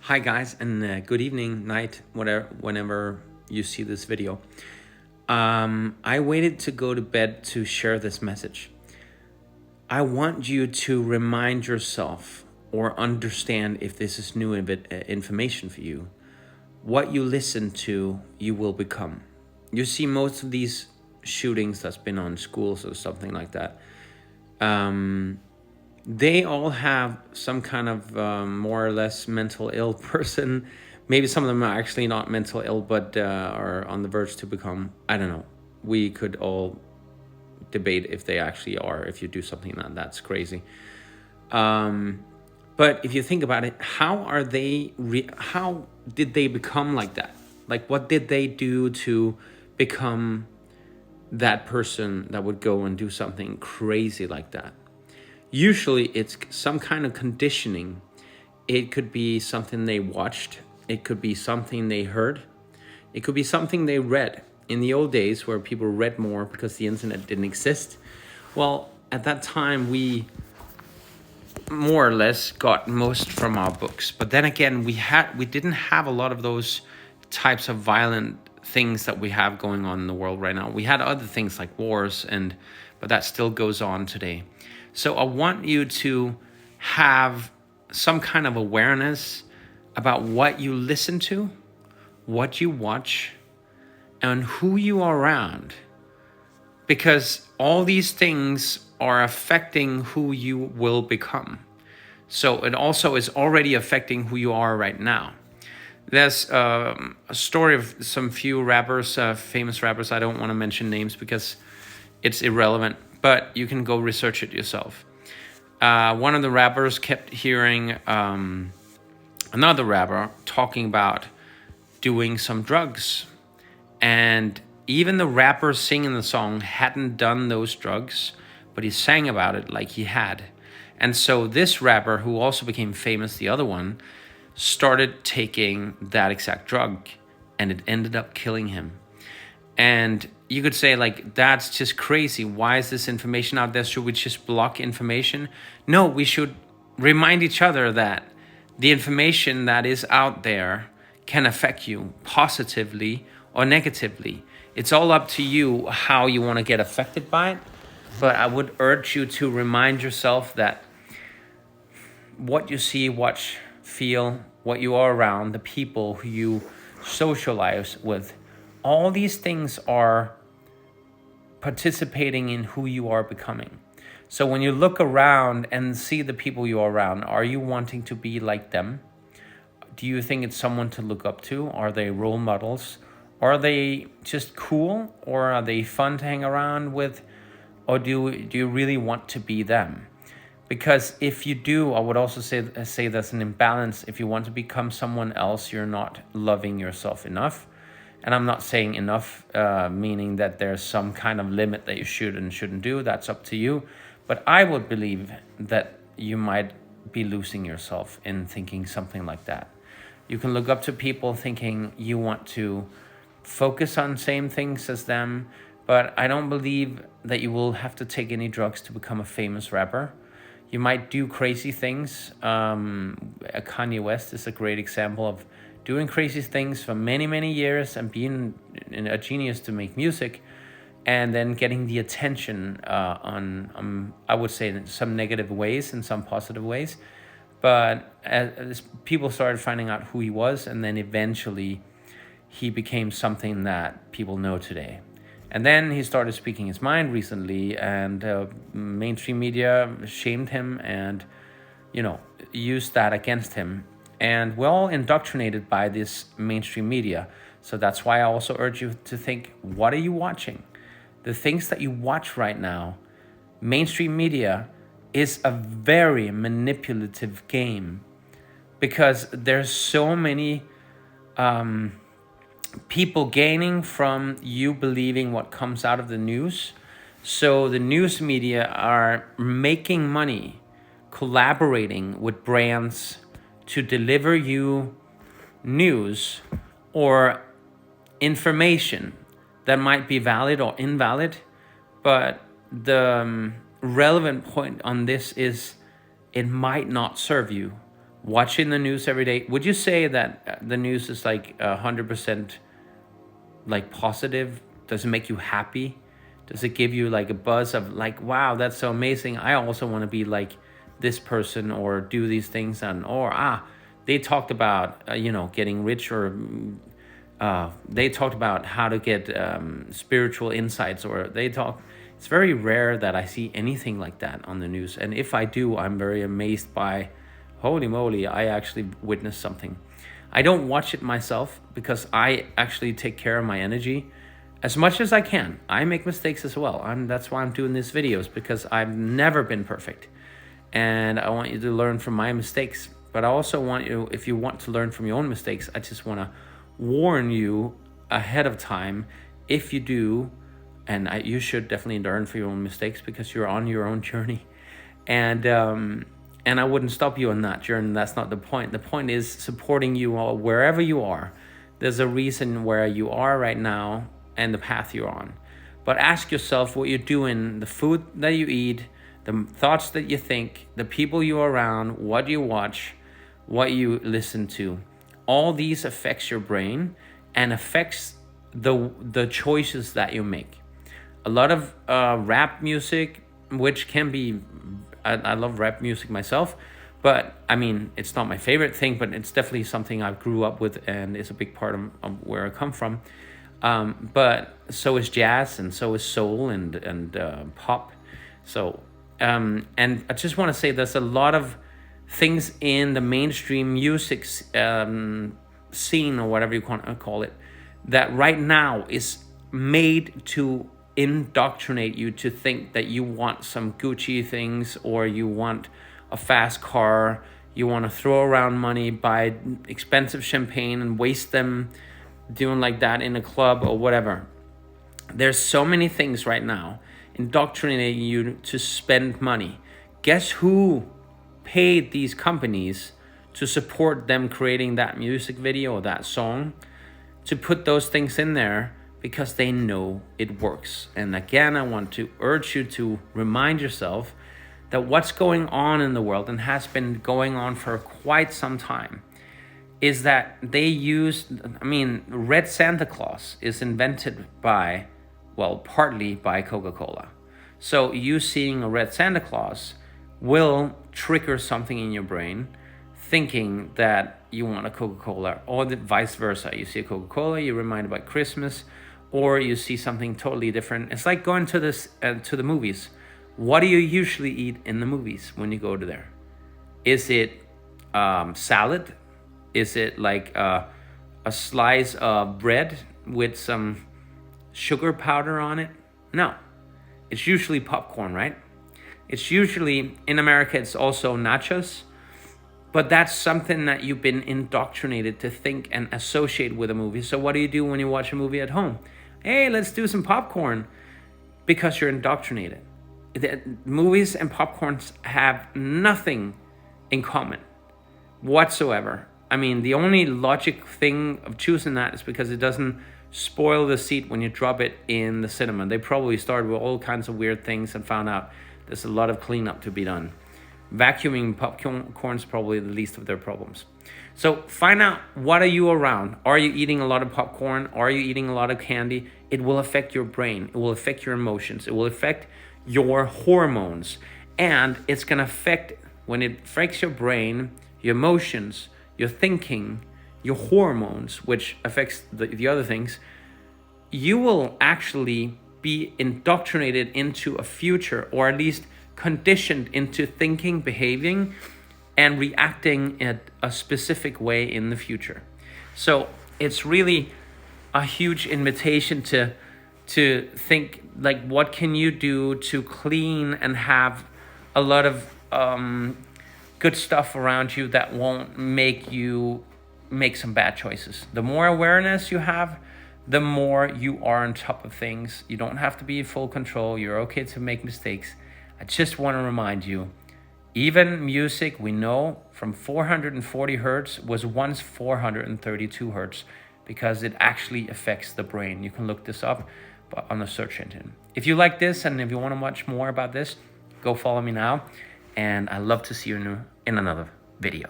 Hi guys, and good evening, night, whatever, whenever you see this video. I waited to go to bed to share this message. I want you to remind yourself or understand, if this is new information for you, what you listen to, you will become. You see most of these shootings that's been on schools or something like that. They all have some kind of more or less mental ill person. Maybe some of them are actually not mental ill, but are on the verge to become. I don't know. We could all debate if they actually are, if you do something that's crazy. But if you think about it, how did they become like that? Like, what did they do to become that person that would go and do something crazy like that? Usually it's some kind of conditioning. It could be something they watched. It could be something they heard. It could be something they read. In the old days, where people read more because the internet didn't exist, well, at that time we more or less got most from our books. But then again, we didn't have a lot of those types of violent things that we have going on in the world right now. We had other things like wars, but that still goes on today. So I want you to have some kind of awareness about what you listen to, what you watch, and who you are around. Because all these things are affecting who you will become. So it also is already affecting who you are right now. There's a story of some few rappers, famous rappers. I don't want to mention names because it's irrelevant, but you can go research it yourself. One of the rappers kept hearing another rapper talking about doing some drugs. And even the rapper singing the song hadn't done those drugs, but he sang about it like he had. And so this rapper, who also became famous, the other one, started taking that exact drug, and it ended up killing him. And you could say, like, that's just crazy. Why is this information out there? Should we just block information? No, we should remind each other that the information that is out there can affect you positively or negatively. It's all up to you how you want to get affected by it. But I would urge you to remind yourself that what you see, watch, feel, what you are around, the people who you socialize with, all these things are participating in who you are becoming. So when you look around and see the people you are around, are you wanting to be like them? Do you think it's someone to look up to? Are they role models? Are they just cool? Or are they fun to hang around with? Or do you really want to be them? Because if you do, I would also say there's an imbalance. If you want to become someone else, you're not loving yourself enough. And I'm not saying enough, meaning that there's some kind of limit that you should and shouldn't do. That's up to you. But I would believe that you might be losing yourself in thinking something like that. You can look up to people thinking you want to focus on same things as them, but I don't believe that you will have to take any drugs to become a famous rapper. You might do crazy things. Kanye West is a great example of doing crazy things for many, many years and being a genius to make music, and then getting the attention on I would say, in some negative ways and some positive ways. But as people started finding out who he was, and then eventually he became something that people know today. And then he started speaking his mind recently, and mainstream media shamed him and, used that against him. And we're all indoctrinated by this mainstream media. So that's why I also urge you to think, what are you watching? The things that you watch right now, mainstream media is a very manipulative game, because there's so many people gaining from you believing what comes out of the news. So the news media are making money collaborating with brands to deliver you news or information that might be valid or invalid. But the relevant point on this is, it might not serve you, watching the news every day, would you say that the news is like 100% like positive? Does it make you happy? Does it give you like a buzz of like, wow, that's so amazing, I also want to be like this person or do these things? And or they talked about getting rich, or they talked about how to get spiritual insights, or it's very rare that I see anything like that on the news. And if I do, I'm very amazed by, holy moly, I actually witnessed something. I don't watch it myself because I actually take care of my energy as much as I can. I make mistakes as well. That's why I'm doing these videos, because I've never been perfect. And I want you to learn from my mistakes. But I also want you, if you want to learn from your own mistakes, I just want to warn you ahead of time. If you do, and you should definitely learn from your own mistakes, because you're on your own journey. And I wouldn't stop you on that journey. That's not the point. The point is supporting you all wherever you are. There's a reason where you are right now and the path you're on. But ask yourself what you're doing, the food that you eat, the thoughts that you think, the people you're around, what you watch, what you listen to. All these affects your brain and affects the choices that you make. A lot of rap music, which can be, I love rap music myself, but I mean, it's not my favorite thing, but it's definitely something I grew up with and is a big part of where I come from. But so is jazz, and so is soul and pop. So, and I just want to say there's a lot of things in the mainstream music scene, or whatever you call it, that right now is made to indoctrinate you to think that you want some Gucci things, or you want a fast car, you want to throw around money, buy expensive champagne and waste them doing like that in a club or whatever. There's so many things right now indoctrinating you to spend money. Guess who paid these companies to support them creating that music video or that song? To put those things in there because they know it works. And again, I want to urge you to remind yourself that what's going on in the world, and has been going on for quite some time, is that they use, Red Santa Claus is invented by, well, partly by Coca-Cola. So you seeing a red Santa Claus will trigger something in your brain, thinking that you want a Coca-Cola, or the vice versa. You see a Coca-Cola, you're reminded about Christmas, or you see something totally different. It's like going to the movies. What do you usually eat in the movies when you go to there? Is it salad? Is it like a slice of bread with some sugar powder on it? No. It's usually popcorn, right? It's usually, in America, it's also nachos. But that's something that you've been indoctrinated to think and associate with a movie. So what do you do when you watch a movie at home? Hey, let's do some popcorn. Because you're indoctrinated. Movies and popcorns have nothing in common whatsoever. I mean, the only logic thing of choosing that is because it doesn't spoil the seat when you drop it in the cinema. They probably started with all kinds of weird things and found out there's a lot of cleanup to be done. Vacuuming popcorn is probably the least of their problems. So find out, what are you around? Are you eating a lot of popcorn? Are you eating a lot of candy? It will affect your brain. It will affect your emotions. It will affect your hormones. And it's going to affect, when it affects your brain, your emotions, your thinking, your hormones, which affects the other things, you will actually be indoctrinated into a future, or at least conditioned into thinking, behaving, and reacting in a specific way in the future. So it's really a huge invitation to think, like, what can you do to clean and have a lot of good stuff around you that won't make you make some bad choices. The more awareness you have, the more you are on top of things. You don't have to be in full control. You're okay to make mistakes. I just want to remind you, even music, we know, from 440 hertz was once 432 hertz, because it actually affects the brain. You can look this up on the search engine. If you like this, and if you want to watch more about this, go follow me now. And I'd love to see you in another video.